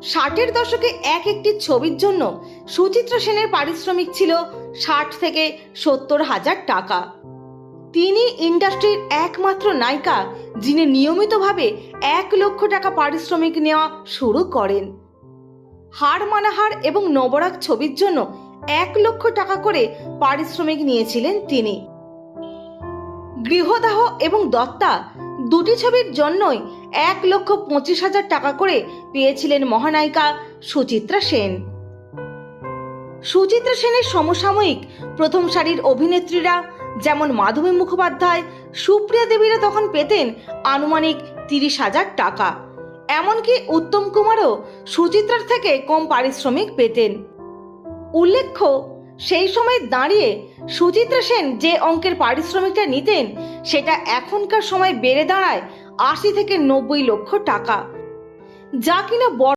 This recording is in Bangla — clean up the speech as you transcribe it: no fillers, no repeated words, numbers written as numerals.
ষাটের দশকে একটি ছবির জন্য সুচিত্রা সেনের পারিশ্রমিক ছিল 60 থেকে 70,000 টাকা। তিনি ইন্ডাস্ট্রির একমাত্র নায়িকা যিনি নিয়মিতভাবে 1 লক্ষ টাকা পারিশ্রমিক নেওয়া শুরু করেন। হার মানাহার এবং নবরাগ ছবির জন্য 1 লক্ষ টাকা করে পারিশ্রমিক নিয়েছিলেন তিনি। গৃহদাহ এবং দত্তা দুটি ছবির জন্যই 1,25,000 টাকা করে পেয়েছিলেন মহানায়িকা সুচিত্রা সেন। সুচিত্রা সেনের সমসাময়িক প্রথম সারির অভিনেত্রীরা যেমন মাধবী মুখোপাধ্যায়, সুপ্রিয়া দেবীরা তখন পেতেন আনুমানিক 30,000 টাকা। এমনকি উত্তম কুমারও সুচিত্রার থেকে কম পারিশ্রমিক পেতেন। উল্লেখ্য, সেই সময় দাঁড়িয়ে সুচিত্রা সেন যে অঙ্কের পারিশ্রমিকটা নিতেন সেটা এখনকার সময় বেড়ে দাঁড়ায় 80 থেকে 90 লক্ষ টাকা, যা কিনা